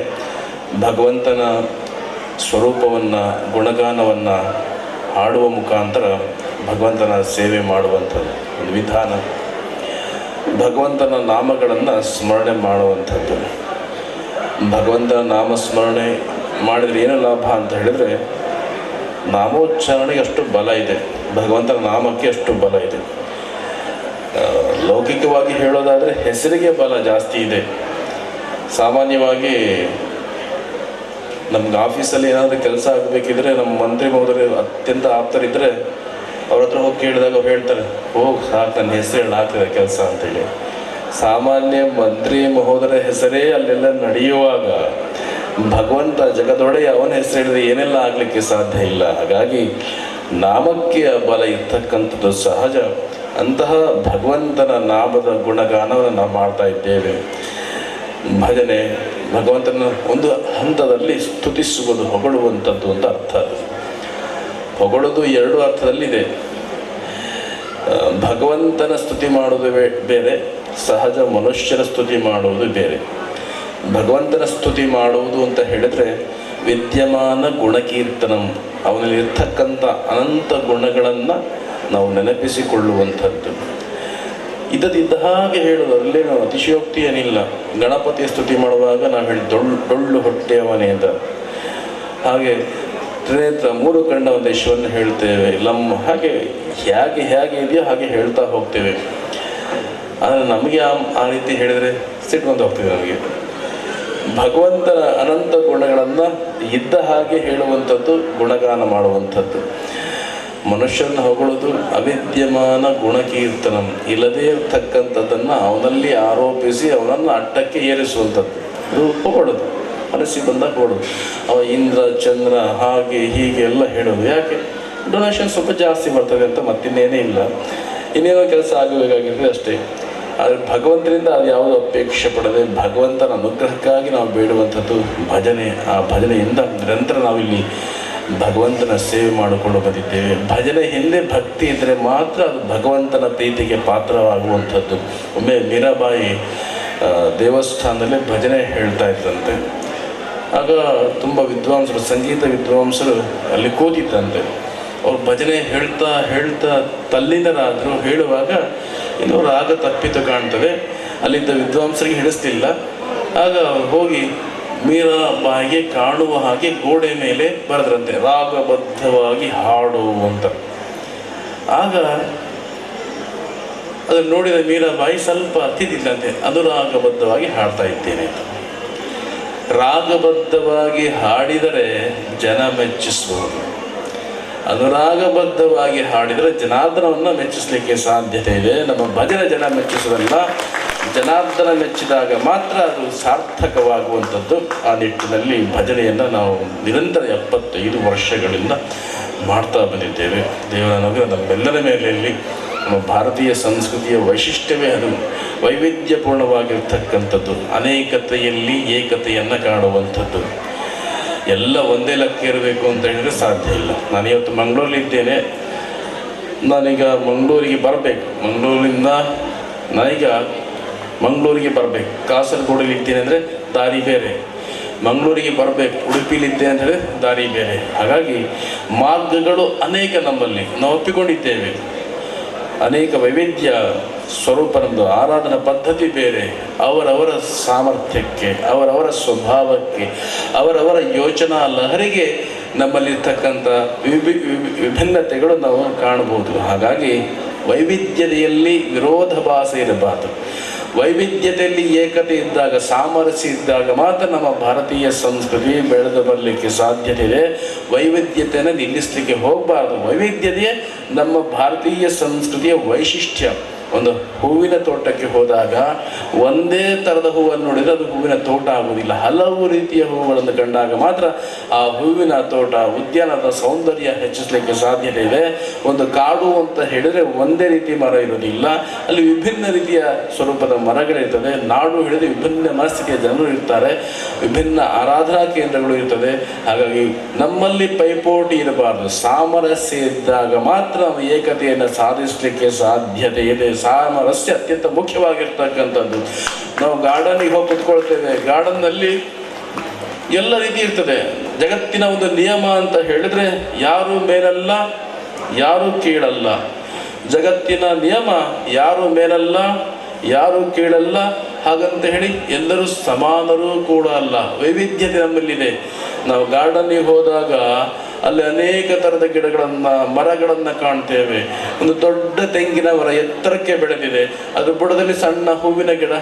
ಭಗವಂತನ ಸ್ವರೂಪವನ್ನು, ಗುಣಗಾನವನ್ನು ಹಾಡುವ ಮುಖಾಂತರ ಭಗವಂತನ ಸೇವೆ ಮಾಡುವಂಥದ್ದು ಒಂದು ವಿಧಾನ. ಭಗವಂತನ ನಾಮಗಳನ್ನು ಸ್ಮರಣೆ ಮಾಡುವಂಥದ್ದು. ಭಗವಂತನ ನಾಮಸ್ಮರಣೆ ಮಾಡಿದರೆ ಏನು ಲಾಭ ಅಂತ ಹೇಳಿದರೆ, ನಾಮೋಚ್ಚಾರಣೆಗೆ ಅಷ್ಟು ಬಲ ಇದೆ, ಭಗವಂತನ ನಾಮಕ್ಕೆ ಅಷ್ಟು ಬಲ ಇದೆ. ಲೌಕಿಕವಾಗಿ ಹೇಳೋದಾದರೆ ಹೆಸರಿಗೆ ಬಲ ಜಾಸ್ತಿ ಇದೆ. ಸಾಮಾನ್ಯವಾಗಿ ನಮ್ಗೆ ಆಫೀಸಲ್ಲಿ ಏನಾದರೂ ಕೆಲಸ ಆಗಬೇಕಿದ್ರೆ ನಮ್ಮ ಮಂತ್ರಿ ಮಹೋದಯರು ಅತ್ಯಂತ ಆಪ್ತರಿದ್ದರೆ ಅವ್ರ ಹತ್ರ ಹೋಗಿ ಕೇಳಿದಾಗ ಅವ್ರು ಹೇಳ್ತಾರೆ, ಹೋಗಿ ಸಾಕು, ನನ್ನ ಹೆಸರು ಆಗ್ತದೆ ಕೆಲಸ ಅಂತೇಳಿ. ಸಾಮಾನ್ಯ ಮಂತ್ರಿ ಮಹೋದರ ಹೆಸರೇ ಅಲ್ಲೆಲ್ಲ ನಡೆಯುವಾಗ ಭಗವಂತ ಜಗದೊಡೆಯ ಅವನ ಹೆಸರು ಹೇಳಿದ್ರೆ ಏನೆಲ್ಲ ಆಗಲಿಕ್ಕೆ ಸಾಧ್ಯ ಇಲ್ಲ. ಹಾಗಾಗಿ ನಾಮಕ್ಕೆ ಬಲ ಇರ್ತಕ್ಕಂಥದ್ದು ಸಹಜ. ಅಂತಹ ಭಗವಂತನ ನಾಮದ ಗುಣಗಾನವನ್ನು ನಾವು ಮಾಡ್ತಾ ಇದ್ದೇವೆ. ಭಜನೆ ಭಗವಂತನ ಒಂದು ಹಂತದಲ್ಲಿ ಸ್ತುತಿಸುವುದು, ಹೊಗಳುವಂಥದ್ದು ಅಂತ ಅರ್ಥ. ಅದು ಹೊಗಳೋದು ಎರಡು ಅರ್ಥದಲ್ಲಿದೆ. ಭಗವಂತನ ಸ್ತುತಿ ಮಾಡೋದು ಬೇರೆ, ಸಹಜ ಮನುಷ್ಯರ ಸ್ತುತಿ ಮಾಡುವುದು ಬೇರೆ. ಭಗವಂತನ ಸ್ತುತಿ ಮಾಡುವುದು ಅಂತ ಹೇಳಿದರೆ ವಿದ್ಯಮಾನ ಗುಣಕೀರ್ತನಂ, ಅವನಲ್ಲಿರ್ತಕ್ಕಂಥ ಅನಂತ ಗುಣಗಳನ್ನು ನಾವು ನೆನಪಿಸಿಕೊಳ್ಳುವಂಥದ್ದು. ಇದ್ದದಿದ್ದ ಹಾಗೆ ಹೇಳೋದು, ಅಲ್ಲೇನೋ ಅತಿಶಯೋಕ್ತಿ ಏನಿಲ್ಲ. ಗಣಪತಿಯ ಸ್ತುತಿ ಮಾಡುವಾಗ ನಾವು ಹೇಳಿ ಡೊಳ್ಳು ಹೊಟ್ಟೆಯವನೇ ಅಂತ, ಹಾಗೆ ತ್ರಿನೇತ್ರ ಮೂರು ಕಂಡ ಒಂದು ಯಶವನ್ನು ಹೇಳ್ತೇವೆ. ಹಾಗೆ ಹೇಗೆ ಇದೆಯೋ ಹಾಗೆ ಹೇಳ್ತಾ ಹೋಗ್ತೇವೆ. ಆದರೆ ನಮಗೆ ಆ ರೀತಿ ಹೇಳಿದರೆ ಸಿಟ್ಕೊಂಡು ಹೋಗ್ತೇವೆ. ನಮಗೆ ಭಗವಂತನ ಅನಂತ ಗುಣಗಳನ್ನು ಇದ್ದ ಹಾಗೆ ಹೇಳುವಂಥದ್ದು, ಗುಣಗಾನ ಮಾಡುವಂಥದ್ದು. ಮನುಷ್ಯನ ಹೊಗಳೋದು ಅವಿದ್ಯಮಾನ ಗುಣಕೀರ್ತನಂ, ಇಲ್ಲದೇ ಇರ್ತಕ್ಕಂಥದ್ದನ್ನು ಅವನಲ್ಲಿ ಆರೋಪಿಸಿ ಅವನನ್ನು ಅಡ್ಡಕ್ಕೆ ಏರಿಸುವಂಥದ್ದು. ಇದು ಹೊಗಳೋದು, ಮನಸ್ಸಿಗೆ ಬಂದಾಗ ಹೊಗಳೋದು. ಅವ ಇಂದ್ರ ಚಂದ್ರ ಹಾಗೆ ಹೀಗೆ ಎಲ್ಲ ಹೇಳೋದು. ಯಾಕೆ? ಡೊನೇಷನ್ ಸ್ವಲ್ಪ ಜಾಸ್ತಿ ಬರ್ತದೆ ಅಂತ, ಮತ್ತಿನ್ನೇನೇ ಇಲ್ಲ. ಇನ್ನೇನೋ ಕೆಲಸ ಆಗಬೇಕಾಗಿರ್ತದೆ ಅಷ್ಟೇ. ಆದರೆ ಭಗವಂತನಿಂದ ಅದು ಯಾವುದೋ ಅಪೇಕ್ಷೆ ಪಡದೆ ಭಗವಂತನ ಅನುಗ್ರಹಕ್ಕಾಗಿ ನಾವು ಬೇಡುವಂಥದ್ದು ಭಜನೆ. ಆ ಭಜನೆಯಿಂದ ನಿರಂತರ ನಾವಿಲ್ಲಿ ಭಗವಂತನ ಸೇವೆ ಮಾಡಿಕೊಂಡು ಬಂದಿದ್ದೇವೆ. ಭಜನೆ ಹಿಂದೆ ಭಕ್ತಿ ಇದ್ದರೆ ಮಾತ್ರ ಅದು ಭಗವಂತನ ಪ್ರೀತಿಗೆ ಪಾತ್ರವಾಗುವಂಥದ್ದು. ಒಮ್ಮೆ ಮೀರಾಬಾಯಿ ದೇವಸ್ಥಾನದಲ್ಲೇ ಭಜನೆ ಹೇಳ್ತಾ ಇದ್ದಂತೆ. ಆಗ ತುಂಬ ವಿದ್ವಾಂಸರು, ಸಂಗೀತ ವಿದ್ವಾಂಸರು ಅಲ್ಲಿ ಕೂತಿದ್ದಂತೆ. ಅವ್ರು ಭಜನೆ ಹೇಳ್ತಾ ತಲ್ಲೀನರಾದರು. ಹೇಳುವಾಗ ಇನ್ನೂ ರಾಗ ತಪ್ಪಿತು ಕಾಣ್ತದೆ. ಅಲ್ಲಿದ್ದ ವಿದ್ವಾಂಸರಿಗೆ ಹಿಡಿಸ್ತಿಲ್ಲ. ಆಗ ಹೋಗಿ ಮೀರಾಬಾಯಿಗೆ ಕಾಣುವ ಹಾಗೆ ಗೋಡೆ ಮೇಲೆ ಬರೆದ್ರಂತೆ, ರಾಗಬದ್ಧವಾಗಿ ಹಾಡು ಅಂತ. ಆಗ ಅದನ್ನು ನೋಡಿದ ಮೀರಾಬಾಯಿ ಸ್ವಲ್ಪ ತಿದ್ದಿಲ್ಲಂತೆ, ಅನುರಾಗಬದ್ಧವಾಗಿ ಹಾಡ್ತಾ ಇದ್ದೇನೆ ಅಂತ. ರಾಗಬದ್ಧವಾಗಿ ಹಾಡಿದರೆ ಜನ ಮೆಚ್ಚಿಸುವುದು, ಅನುರಾಗಬದ್ಧವಾಗಿ ಹಾಡಿದರೆ ಜನಾರ್ದನವನ್ನು ಮೆಚ್ಚಿಸಲಿಕ್ಕೆ ಸಾಧ್ಯತೆ ಇದೆ. ನಮ್ಮ ಭಜನೆ ಜನ ಮೆಚ್ಚಿಸೋದಲ್ಲ, ಜನಾರ್ದನ ಮೆಚ್ಚಿದಾಗ ಮಾತ್ರ ಅದು ಸಾರ್ಥಕವಾಗುವಂಥದ್ದು. ಆ ನಿಟ್ಟಿನಲ್ಲಿ ಭಜನೆಯನ್ನು ನಾವು ನಿರಂತರ 75 ವರ್ಷಗಳಿಂದ ಮಾಡ್ತಾ ಬಂದಿದ್ದೇವೆ. ದೇವರ ಅನುಗ್ರಹ ನಮ್ಮೆಲ್ಲರ ಮೇಲೆ. ನಮ್ಮ ಭಾರತೀಯ ಸಂಸ್ಕೃತಿಯ ವೈಶಿಷ್ಟ್ಯವೇ ಅದು, ವೈವಿಧ್ಯಪೂರ್ಣವಾಗಿರ್ತಕ್ಕಂಥದ್ದು, ಅನೇಕತೆಯಲ್ಲಿ ಏಕತೆಯನ್ನು ಕಾಣುವಂಥದ್ದು. ಎಲ್ಲ ಒಂದೇ ಲೆಕ್ಕ ಇರಬೇಕು ಅಂತ ಹೇಳಿದರೆ ಸಾಧ್ಯ ಇಲ್ಲ. ನಾನಿವತ್ತು ಮಂಗಳೂರಲ್ಲಿದ್ದೇನೆ, ನಾನೀಗ ಮಂಗಳೂರಿಗೆ ಬರಬೇಕು. ಮಂಗಳೂರಿಂದ ನಾನೀಗ ಮಂಗಳೂರಿಗೆ ಬರಬೇಕು. ಕಾಸರಗೋಡಲ್ಲಿದ್ದೇನೆ ಅಂದರೆ ದಾರಿ ಬೇರೆ, ಮಂಗಳೂರಿಗೆ ಬರಬೇಕು. ಉಡುಪಿಲಿದ್ದೇನೆ ಅಂದರೆ ದಾರಿ ಬೇರೆ. ಹಾಗಾಗಿ ಮಾರ್ಗಗಳು ಅನೇಕ ನಮ್ಮಲ್ಲಿ ನಾವು ಒಪ್ಪಿಕೊಂಡಿದ್ದೇವೆ. ಅನೇಕ ವೈವಿಧ್ಯ ಸ್ವರೂಪ ನಮ್ಮದು. ಆರಾಧನಾ ಪದ್ಧತಿ ಬೇರೆ, ಅವರವರ ಸಾಮರ್ಥ್ಯಕ್ಕೆ, ಅವರವರ ಸ್ವಭಾವಕ್ಕೆ, ಅವರವರ ಯೋಚನಾ ಲಹರಿಗೆ ನಮ್ಮಲ್ಲಿರ್ತಕ್ಕಂಥ ವಿಭಿನ್ನತೆಗಳು ನಾವು ಕಾಣಬಹುದು. ಹಾಗಾಗಿ ವೈವಿಧ್ಯತೆಯಲ್ಲಿ ವಿರೋಧ ಭಾಸ ಇರಬಾರದು. ವೈವಿಧ್ಯತೆಯಲ್ಲಿ ಏಕತೆ ಇದ್ದಾಗ, ಸಾಮರಸ್ಯ ಇದ್ದಾಗ ಮಾತ್ರ ನಮ್ಮ ಭಾರತೀಯ ಸಂಸ್ಕೃತಿ ಬೆಳೆದು ಬರಲಿಕ್ಕೆ ಸಾಧ್ಯತೆ ಇದೆ. ವೈವಿಧ್ಯತೆಯನ್ನು ನಿಲ್ಲಿಸಲಿಕ್ಕೆ ಹೋಗಬಾರ್ದು. ವೈವಿಧ್ಯತೆಯೇ ನಮ್ಮ ಭಾರತೀಯ ಸಂಸ್ಕೃತಿಯ ವೈಶಿಷ್ಟ್ಯ. ಒಂದು ಹೂವಿನ ತೋಟಕ್ಕೆ ಹೋದಾಗ ಒಂದೇ ಥರದ ಹೂವನ್ನು ನೋಡಿದರೆ ಅದು ಹೂವಿನ ತೋಟ ಆಗುವುದಿಲ್ಲ. ಹಲವು ರೀತಿಯ ಹೂವುಗಳನ್ನು ಕಂಡಾಗ ಮಾತ್ರ ಆ ಹೂವಿನ ತೋಟ, ಉದ್ಯಾನದ ಸೌಂದರ್ಯ ಹೆಚ್ಚಿಸಲಿಕ್ಕೆ ಸಾಧ್ಯತೆ ಇದೆ. ಒಂದು ಕಾಡು ಅಂತ ಹೇಳಿದರೆ ಒಂದೇ ರೀತಿ ಮರ ಇರೋದಿಲ್ಲ, ಅಲ್ಲಿ ವಿಭಿನ್ನ ರೀತಿಯ ಸ್ವರೂಪದ ಮರಗಳಿರ್ತದೆ. ನಾಡು ಹೇಳಿದರೆ ವಿಭಿನ್ನ ಮನಸ್ಥಿತಿಯ ಜನರು ಇರ್ತಾರೆ, ವಿಭಿನ್ನ ಆರಾಧನಾ ಕೇಂದ್ರಗಳು ಇರ್ತದೆ. ಹಾಗಾಗಿ ನಮ್ಮಲ್ಲಿ ಪೈಪೋಟಿ ಇರಬಾರ್ದು. ಸಾಮರಸ್ಯ ಇದ್ದಾಗ ಮಾತ್ರ ನಾವು ಏಕತೆಯನ್ನು ಸಾಧಿಸಲಿಕ್ಕೆ ಸಾಧ್ಯತೆ ಇದೆ. ಸಾಮರಸ್ಯ ಅತ್ಯಂತ ಮುಖ್ಯವಾಗಿರ್ತಕ್ಕಂಥದ್ದು. ನಾವು ಗಾರ್ಡನ್ಗೆ ಹೋಗಿ ಕುತ್ಕೊಳ್ತೇವೆ, ಗಾರ್ಡನ್ನಲ್ಲಿ ಎಲ್ಲ ರೀತಿ ಇರ್ತದೆ. ಜಗತ್ತಿನ ಒಂದು ನಿಯಮ ಅಂತ ಹೇಳಿದ್ರೆ ಯಾರು ಮೇಲಲ್ಲ, ಯಾರು ಕೀಳಲ್ಲ. ಜಗತ್ತಿನ ನಿಯಮ ಯಾರು ಮೇಲಲ್ಲ, ಯಾರು ಕೀಳಲ್ಲ. ಹಾಗಂತ ಹೇಳಿ ಎಲ್ಲರೂ ಸಮಾನರೂ ಕೂಡ ಅಲ್ಲ. ವೈವಿಧ್ಯತೆ ನಮ್ಮಲ್ಲಿದೆ. ನಾವು ಗಾರ್ಡನ್ನಿಗೆ ಹೋದಾಗ ಅಲ್ಲಿ ಅನೇಕ ಥರದ ಗಿಡಗಳನ್ನು, ಮರಗಳನ್ನು ಕಾಣ್ತೇವೆ. ಒಂದು ದೊಡ್ಡ ತೆಂಗಿನ ಮರ ಎತ್ತರಕ್ಕೆ ಬೆಳೆದಿದೆ, ಅದ್ರ ಬುಡದಲ್ಲಿ ಸಣ್ಣ ಹೂವಿನ ಗಿಡ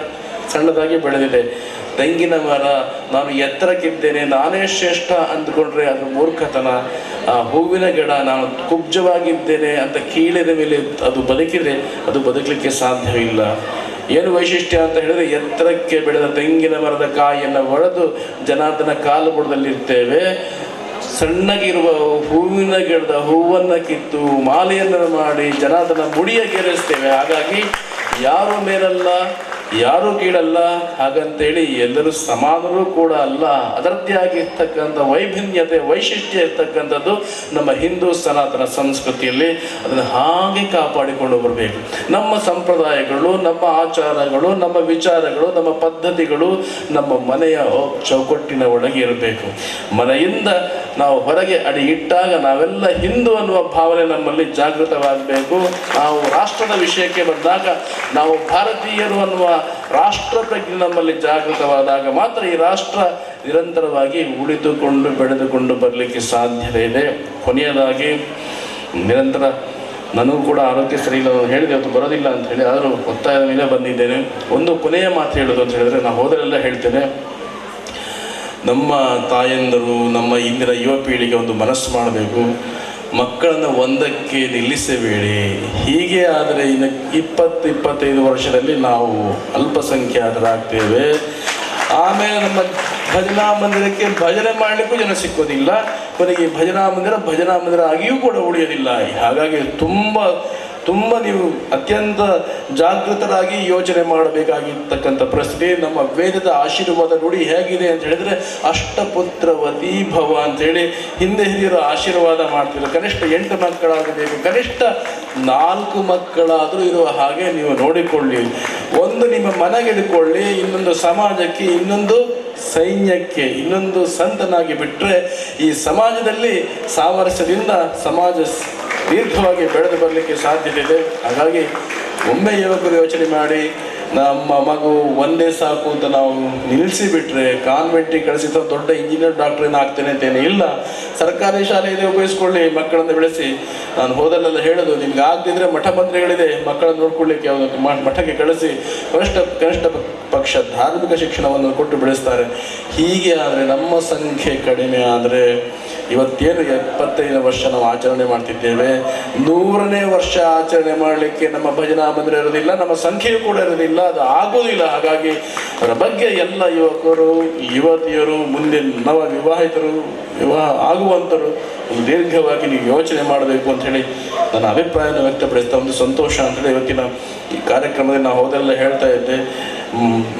ಸಣ್ಣದಾಗಿ ಬೆಳೆದಿದೆ. ತೆಂಗಿನ ಮರ, ನಾನು ಎತ್ತರಕ್ಕಿದ್ದೇನೆ, ನಾನೇ ಶ್ರೇಷ್ಠ ಅಂದ್ಕೊಂಡ್ರೆ ಅದು ಮೂರ್ಖತನ. ಆ ಹೂವಿನ ಗಿಡ, ನಾನು ಕುಬ್ಜವಾಗಿದ್ದೇನೆ ಅಂತ ಕೀಳಿದ ಮೇಲೆ ಅದು ಬದುಕಿದರೆ ಅದು ಬದುಕಲಿಕ್ಕೆ ಸಾಧ್ಯವಿಲ್ಲ. ಏನು ವೈಶಿಷ್ಟ್ಯ ಅಂತ ಹೇಳಿದ್ರೆ, ಎತ್ತರಕ್ಕೆ ಬೆಳೆದ ತೆಂಗಿನ ಮರದ ಕಾಯಿಯನ್ನು ಒಡೆದು ಜನಾರ್ದನ ಕಾಲು ಬುಡದಲ್ಲಿರ್ತೇವೆ. ಸಣ್ಣಗಿರುವ ಹೂವಿನ ಗಿಡದ ಹೂವನ್ನು ಕಿತ್ತು ಮಾಲೆಯನ್ನು ಮಾಡಿ ಜನಾರ್ದನ ಮುಡಿಯ ಗೆರೆಸ್ತೇವೆ. ಹಾಗಾಗಿ ಯಾರು ಮೇಲಲ್ಲ, ಯಾರೂ ಕೀಳಲ್ಲ, ಹಾಗಂತೇಳಿ ಎಲ್ಲರೂ ಸಮಾನರೂ ಕೂಡ ಅಲ್ಲ. ಅದರದ್ದೇ ಆಗಿರ್ತಕ್ಕಂಥ ವೈಭಿನ್ಯತೆ, ವೈಶಿಷ್ಟ್ಯ ಇರ್ತಕ್ಕಂಥದ್ದು ನಮ್ಮ ಹಿಂದೂ ಸನಾತನ ಸಂಸ್ಕೃತಿಯಲ್ಲಿ. ಅದನ್ನು ಹಾಗೆ ಕಾಪಾಡಿಕೊಂಡು ಬರಬೇಕು. ನಮ್ಮ ಸಂಪ್ರದಾಯಗಳು, ನಮ್ಮ ಆಚಾರಗಳು, ನಮ್ಮ ವಿಚಾರಗಳು, ನಮ್ಮ ಪದ್ಧತಿಗಳು ನಮ್ಮ ಮನೆಯ ಚೌಕಟ್ಟಿನ ಒಳಗೆ ಇರಬೇಕು. ಮನೆಯಿಂದ ನಾವು ಹೊರಗೆ ಅಡಿ ಇಟ್ಟಾಗ ನಾವೆಲ್ಲ ಹಿಂದೂ ಅನ್ನುವ ಭಾವನೆ ನಮ್ಮಲ್ಲಿ ಜಾಗೃತವಾಗಬೇಕು. ನಾವು ರಾಷ್ಟ್ರದ ವಿಷಯಕ್ಕೆ ಬಂದಾಗ ನಾವು ಭಾರತೀಯರು ಅನ್ನುವ ರಾಷ್ಟ್ರ ಪ್ರಜ್ಞೆ ನಮ್ಮಲ್ಲಿ ಜಾಗೃತವಾದಾಗ ಮಾತ್ರ ಈ ರಾಷ್ಟ್ರ ನಿರಂತರವಾಗಿ ಉಳಿದುಕೊಂಡು ಬೆಳೆದುಕೊಂಡು ಬರಲಿಕ್ಕೆ ಸಾಧ್ಯತೆ ಇದೆ. ಕೊನೆಯದಾಗಿ, ನಿರಂತರ ನನಗೂ ಕೂಡ ಆರೋಗ್ಯ ಸರಿ ಇಲ್ಲ, ನಾನು ಹೇಳಿದೆ ಇವತ್ತು ಬರೋದಿಲ್ಲ ಅಂತ ಹೇಳಿ, ಆದರೂ ಒತ್ತಾಯದ ಮೇಲೆ ಬಂದಿದ್ದೇನೆ. ಒಂದು ಕೊನೆಯ ಮಾತು ಹೇಳೋದು ಅಂತ ಹೇಳಿದ್ರೆ, ನಾನು ಹೋದರೆಲ್ಲ ಹೇಳ್ತೇನೆ, ನಮ್ಮ ತಾಯಂದರು, ನಮ್ಮ ಇಂದಿನ ಯುವ ಪೀಳಿಗೆ ಒಂದು ಮನಸ್ಸು ಮಾಡಬೇಕು. ಮಕ್ಕಳನ್ನು ಒಂದಕ್ಕೆ ನಿಲ್ಲಿಸಬೇಡಿ. ಹೀಗೆ ಆದರೆ ಇನ್ನು 20-25 ವರ್ಷದಲ್ಲಿ ನಾವು ಅಲ್ಪಸಂಖ್ಯಾತರಾಗ್ತೇವೆ. ಆಮೇಲೆ ನಮ್ಮ ಭಜನಾ ಮಂದಿರಕ್ಕೆ ಭಜನೆ ಮಾಡಲಿಕ್ಕೂ ಜನ ಸಿಕ್ಕೋದಿಲ್ಲ. ಕೊನೆಗೆ ಭಜನಾ ಮಂದಿರ ಆಗಿಯೂ ಕೂಡ ಉಳಿಯೋದಿಲ್ಲ. ಹಾಗಾಗಿ ತುಂಬ ನೀವು ಅತ್ಯಂತ ಜಾಗೃತರಾಗಿ ಯೋಚನೆ ಮಾಡಬೇಕಾಗಿರ್ತಕ್ಕಂಥ ಪರಿಸ್ಥಿತಿ. ನಮ್ಮ ವೇದದ ಆಶೀರ್ವಾದ ನುಡಿ ಹೇಗಿದೆ ಅಂತ ಹೇಳಿದ್ರೆ, ಅಷ್ಟಪುತ್ರವತಿ ಭವ ಅಂತೇಳಿ ಹಿಂದೆ ಹಿರಿಯರು ಆಶೀರ್ವಾದ ಮಾಡ್ತಿದ್ರು. ಕನಿಷ್ಠ 8 ಮಕ್ಕಳಾಗಬೇಕು, ಕನಿಷ್ಠ 4 ಮಕ್ಕಳಾದರೂ ಇರುವ ಹಾಗೆ ನೀವು ನೋಡಿಕೊಳ್ಳಿ. ಒಂದು ನಿಮ್ಮ ಮನೆಗೆಡ್ಕೊಳ್ಳಿ, ಇನ್ನೊಂದು ಸಮಾಜಕ್ಕೆ, ಇನ್ನೊಂದು ಸೈನ್ಯಕ್ಕೆ, ಇನ್ನೊಂದು ಸಂತನಾಗಿ ಬಿಟ್ಟರೆ ಈ ಸಮಾಜದಲ್ಲಿ ಸಾಮರಸ್ಯದಿಂದ ಸಮಾಜ ದೀರ್ಘವಾಗಿ ಬೆಳೆದು ಬರಲಿಕ್ಕೆ ಸಾಧ್ಯತೆ ಇದೆ. ಹಾಗಾಗಿ ಒಮ್ಮೆ ಯುವಕರು ಯೋಚನೆ ಮಾಡಿ, ನಮ್ಮ ಮಗು ಒಂದೇ ಸಾಕು ಅಂತ ನಾವು ನಿಲ್ಲಿಸಿಬಿಟ್ರೆ, ಕಾನ್ವೆಂಟಿಗೆ ಕಳಿಸಿ ದೊಡ್ಡ ಇಂಜಿನಿಯರ್ ಡಾಕ್ಟ್ರೇನು ಆಗ್ತೇನೆ ಅಂತೇನೆ ಇಲ್ಲ. ಸರ್ಕಾರಿ ಶಾಲೆಯಲ್ಲಿ ಉಪಯೋಗಿಸ್ಕೊಳ್ಳಿ, ಮಕ್ಕಳನ್ನು ಬೆಳೆಸಿ. ನಾನು ಹೋದಲ್ಲೆಲ್ಲ ಹೇಳೋದು, ನಿಮ್ಗೆ ಆಗದಿದ್ರೆ ಮಠ ಮಂದಿರಗಳಿದೆ, ಮಕ್ಕಳನ್ನು ನೋಡ್ಕೊಳ್ಳಿಕ್ಕೆ ಯಾವುದಕ್ಕೆ ಮಠಕ್ಕೆ ಕಳಿಸಿ, ಕನಿಷ್ಠ ಪಕ್ಷ ಧಾರ್ಮಿಕ ಶಿಕ್ಷಣವನ್ನು ಕೊಟ್ಟು ಬೆಳೆಸ್ತಾರೆ. ಹೀಗೆ ಆದರೆ ನಮ್ಮ ಸಂಖ್ಯೆ ಕಡಿಮೆ ಆದರೆ, ಇವತ್ತೇನು 75 ವರ್ಷ ನಾವು ಆಚರಣೆ ಮಾಡ್ತಿದ್ದೇವೆ, 100ನೇ ವರ್ಷ ಆಚರಣೆ ಮಾಡಲಿಕ್ಕೆ ನಮ್ಮ ಭಜನಾ ಮಂದಿರ ಇರೋದಿಲ್ಲ, ನಮ್ಮ ಸಂಖ್ಯೆಯೂ ಕೂಡ ಇರೋದಿಲ್ಲ, ಅದು ಆಗೋದಿಲ್ಲ. ಹಾಗಾಗಿ ಅದರ ಬಗ್ಗೆ ಎಲ್ಲ ಯುವಕರು, ಯುವತಿಯರು, ಮುಂದೆ ನವ ವಿವಾಹಿತರು, ವಿವಾಹ ಆಗುವಂಥರು ದೀರ್ಘವಾಗಿ ನೀವು ಯೋಚನೆ ಮಾಡಬೇಕು ಅಂಥೇಳಿ ನನ್ನ ಅಭಿಪ್ರಾಯನ ವ್ಯಕ್ತಪಡಿಸ್ತಾ, ಒಂದು ಸಂತೋಷ ಅಂತೇಳಿ ಇವತ್ತಿನ ಈ ಕಾರ್ಯಕ್ರಮದಲ್ಲಿ ನಾವು ಹೋದೆಲ್ಲ ಹೇಳ್ತಾ ಇದ್ದೆ,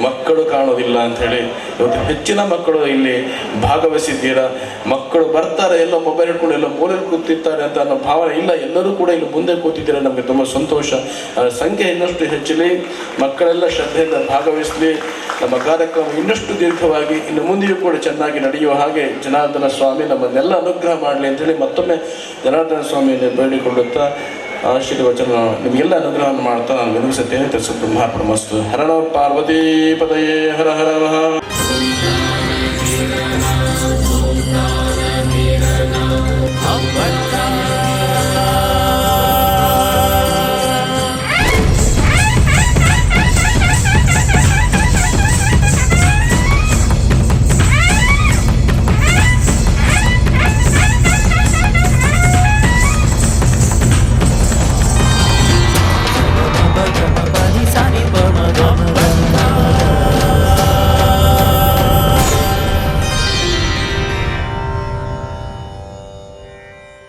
ಮಕ್ಕಳು ಕಾಣೋದಿಲ್ಲ ಅಂಥೇಳಿ. ಇವತ್ತು ಹೆಚ್ಚಿನ ಮಕ್ಕಳು ಇಲ್ಲಿ ಭಾಗವಹಿಸಿದ್ದೀರಾ. ಮಕ್ಕಳು ಬರ್ತಾರೆ, ಎಲ್ಲ ಮೊಬೈಲ್ ಹಿಡ್ಕೊಂಡು ಎಲ್ಲ ಮೂಲೆಯಲ್ಲಿ ಕೂತಿರ್ತಾರೆ ಅಂತ ಅನ್ನೋ ಭಾವನೆ ಇಲ್ಲ. ಎಲ್ಲರೂ ಕೂಡ ಇಲ್ಲಿ ಮುಂದೆ ಕೂತಿದ್ದೀರಾ, ನಮಗೆ ತುಂಬ ಸಂತೋಷ. ಸಂಖ್ಯೆ ಇನ್ನಷ್ಟು ಹೆಚ್ಚಲಿ, ಮಕ್ಕಳೆಲ್ಲ ಶ್ರದ್ಧೆಯಿಂದ ಭಾಗವಹಿಸಲಿ. ನಮ್ಮ ಕಾರ್ಯಕ್ರಮ ಇನ್ನಷ್ಟು ದೀರ್ಘವಾಗಿ ಇನ್ನು ಮುಂದೆಯೂ ಕೂಡ ಚೆನ್ನಾಗಿ ನಡೆಯುವ ಹಾಗೆ ಜನಾರ್ದನ ಸ್ವಾಮಿ ನಮ್ಮನ್ನೆಲ್ಲ ಅನುಗ್ರಹ ಮಾಡಲಿ ಅಂತೇಳಿ ಮತ್ತೊಮ್ಮೆ ಜನಾರ್ದನ ಸ್ವಾಮಿಯನ್ನು ಬೇಡಿಕೊಳ್ಳುತ್ತಾ ಆಶೀರ್ವಚನ ನಿಮಗೆಲ್ಲ ಅನುಗ್ರಹವನ್ನು ಮಾಡ್ತಾ ನಾನು ವಿನಮಿಸುತ್ತೇನೆ. ತತ್ಸತ್ ಬ್ರಹ್ಮಾರ್ಪಣಮಸ್ತು. ಹರ ನಮಃ ಪಾರ್ವತೀ ಪತಯೇ ಹರ ಹರ.